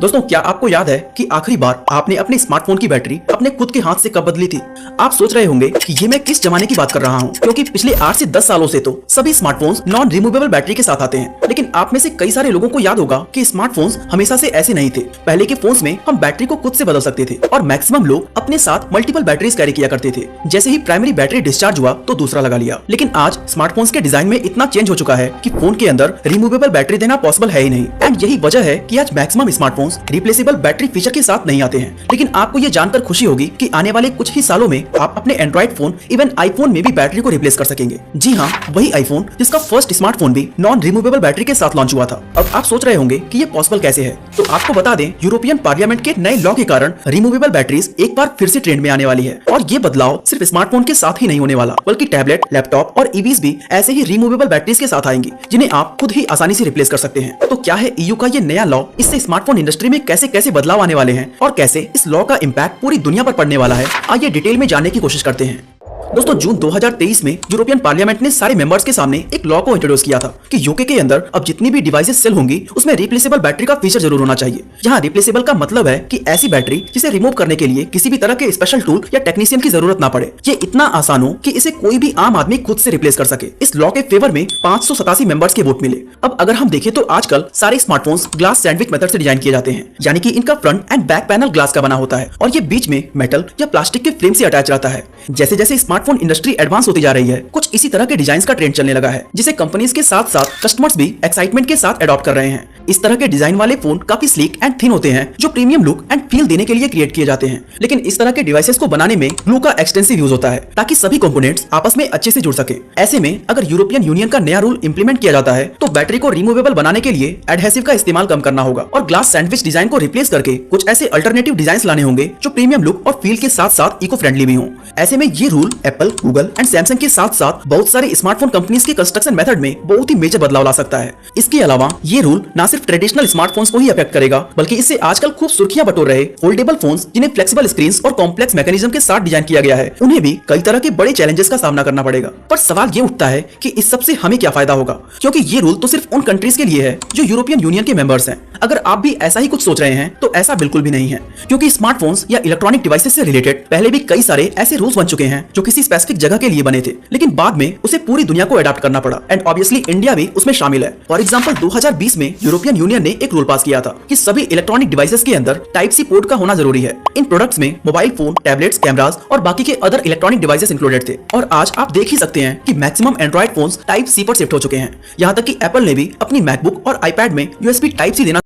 दोस्तों, क्या आपको याद है कि आखिरी बार आपने अपने स्मार्टफोन की बैटरी अपने खुद के हाथ से कब बदली थी? आप सोच रहे होंगे कि ये मैं किस जमाने की बात कर रहा हूँ, क्योंकि पिछले 8 से 10 सालों से तो सभी स्मार्टफोन्स नॉन रिमूवेबल बैटरी के साथ आते हैं। लेकिन आप में से कई सारे लोगों को याद होगा कि स्मार्टफोन्स हमेशा से ऐसे नहीं थे। पहले के फोन्स में हम बैटरी को खुद से बदल सकते थे और मैक्सिमम लोग अपने साथ मल्टीपल बैटरीज कैरी किया करते थे। जैसे ही प्राइमरी बैटरी डिस्चार्ज हुआ तो दूसरा लगा लिया। लेकिन आज स्मार्टफोन्स के डिजाइन में इतना चेंज हो चुका है कि फोन के अंदर रिमूवेबल बैटरी देना पॉसिबल है ही नहीं। एंड यही वजह है कि आज maximum smartphones replaceable battery feature के साथ नहीं आते हैं। लेकिन आपको ये जानकर खुशी होगी कि आने वाले कुछ ही सालों में आप अपने एंड्रॉइड फोन, इवन आईफोन में भी बैटरी को रिप्लेस कर सकेंगे। जी हाँ, वही आईफोन जिसका फर्स्ट स्मार्टफोन भी नॉन रिमूवेबल बैटरी के साथ लॉन्च हुआ था। अब आप सोच रहे होंगे कि ये पॉसिबल कैसे है, तो आपको बता दें, यूरोपियन पार्लियामेंट के नए लॉ के कारण रिमूवेबल बैटरीज एक बार फिर से ट्रेंड में आने वाली है। और ये बदलाव सिर्फ स्मार्टफोन के साथ ही नहीं होने वाला, बल्कि टैबलेट, लैपटॉप और ईवीज भी ऐसे ही रिमूवेबल बैटरीज के साथ आएंगी, जिन्हें आप खुद ही आसानी से रिप्लेस कर सकते हैं। तो क्या है ईयू का ये नया लॉ? इससे स्मार्टफोन इंडस्ट्री में कैसे कैसे बदलाव आने वाले हैं और कैसे इस लॉ का इम्पैक्ट पूरी दुनिया पर पड़ने वाला है, आइए डिटेल में जानने की कोशिश करते हैं। दोस्तों, जून 2023 में यूरोपियन पार्लियामेंट ने सारे मेंबर्स के सामने एक लॉ को इंट्रोड्यूस किया था कि यूके के अंदर अब जितनी भी डिवाइसेस सेल होंगी उसमें रिप्लेसेबल बैटरी का फीचर जरूर होना चाहिए। यहाँ रिप्लेसेबल का मतलब है कि ऐसी बैटरी जिसे रिमूव करने के लिए किसी भी तरह के स्पेशल टूल या टेक्नीशियन की जरूरत ना पड़े। ये इतना आसान हो कि इसे कोई भी आम आदमी खुद से रिप्लेस कर सके। इस लॉ के फेवर में 587 मेंबर्स के वोट मिले। अब अगर हम देखें तो आजकल सारे स्मार्टफोन्स ग्लास सैंडविच मेथड से डिजाइन किए जाते हैं, यानी कि इनका front end back panel glass का बना होता है और ये बीच में मेटल या प्लास्टिक के फ्रेम से अटैच रहता है। जैसे जैसे स्मार्टफोन इंडस्ट्री एडवांस होती जा रही है, कुछ इसी तरह के डिजाइन का ट्रेंड चलने लगा है, जिसे कंपनीज के साथ साथ कस्टमर्स भी एक्साइटमेंट के साथ अडॉप्ट कर रहे हैं। इस तरह के डिजाइन वाले फोन काफी स्लीक एंड थिन होते हैं, जो प्रीमियम लुक एंड फील देने के लिए क्रिएट किए जाते हैं। लेकिन इस तरह के डिवाइसेस को बनाने में ग्लू का एक्सटेंसिव यूज होता है, ताकि सभी कंपोनेंट्स आपस में अच्छे से जुड़ सके। ऐसे में अगर यूरोपियन यूनियन का नया रूल इंप्लीमेंट किया जाता है तो बैटरी को रिमूवेबल बनाने के लिए एडहेसिव का इस्तेमाल कम करना होगा और ग्लास सैंडविच डिजाइन को रिप्लेस करके कुछ ऐसे अल्टरनेटिव डिजाइन लाने होंगे जो प्रीमियम लुक और फील के साथ साथ इको फ्रेंडली भी हों। ऐसे में ये rule Apple, Google and Samsung के साथ साथ बहुत सारे स्मार्टफोन कंपनीज के कंस्ट्रक्शन मेथड में बहुत ही मेजर बदलाव ला सकता है। इसके अलावा ये रूल न सिर्फ ट्रेडिशनल स्मार्टफोन्स को ही अफेक्ट करेगा, बल्कि इससे आजकल खूब सुर्खियां बटोर रहे फोल्डेबल फोन्स, जिन्हें फ्लेक्सिबल स्क्रीन और कॉम्प्लेक्स मैकेनिज्म के साथ डिजाइन किया गया है, उन्हें भी कई तरह के बड़े चैलेंजेस का सामना करना पड़ेगा। पर सवाल ये उठता है कि इस सबसे हमें क्या फायदा होगा, क्योंकि ये रूल तो सिर्फ उन कंट्रीज के लिए है जो यूरोपियन यूनियन के मेंबर्स हैं। अगर आप भी ऐसा ही कुछ सोच रहे हैं तो ऐसा बिल्कुल भी नहीं है, क्योंकि स्मार्टफोन्स या इलेक्ट्रॉनिक डिवाइसेस से रिलेटेड पहले भी कई सारे ऐसे रूल्स बन चुके हैं जो किसी स्पेसिफिक जगह के लिए बने थे, लेकिन बाद में उसे पूरी दुनिया को अडॉप्ट करना पड़ा। एंड ऑब्वियसली इंडिया भी उसमें शामिल है। फॉर एग्जांपल 2020 में यूरोपियन यूनियन ने एक रूल पास किया था कि सभी इलेक्ट्रॉनिक डिवाइसेस के अंदर टाइप सी पोर्ट का होना जरूरी है। इन प्रोडक्ट्स में मोबाइल फोन, टैबलेट्स, कैमरास और बाकी के अदर इलेक्ट्रॉनिक डिवाइसेस इंक्लूडेड थे। और आज आप देख ही सकते हैं कि maximum Android phones type C पर शिफ्ट हो चुके हैं। यहाँ तक कि एप्पल ने भी अपनी मैकबुक और आईपैड में यूएसबी टाइप सी देना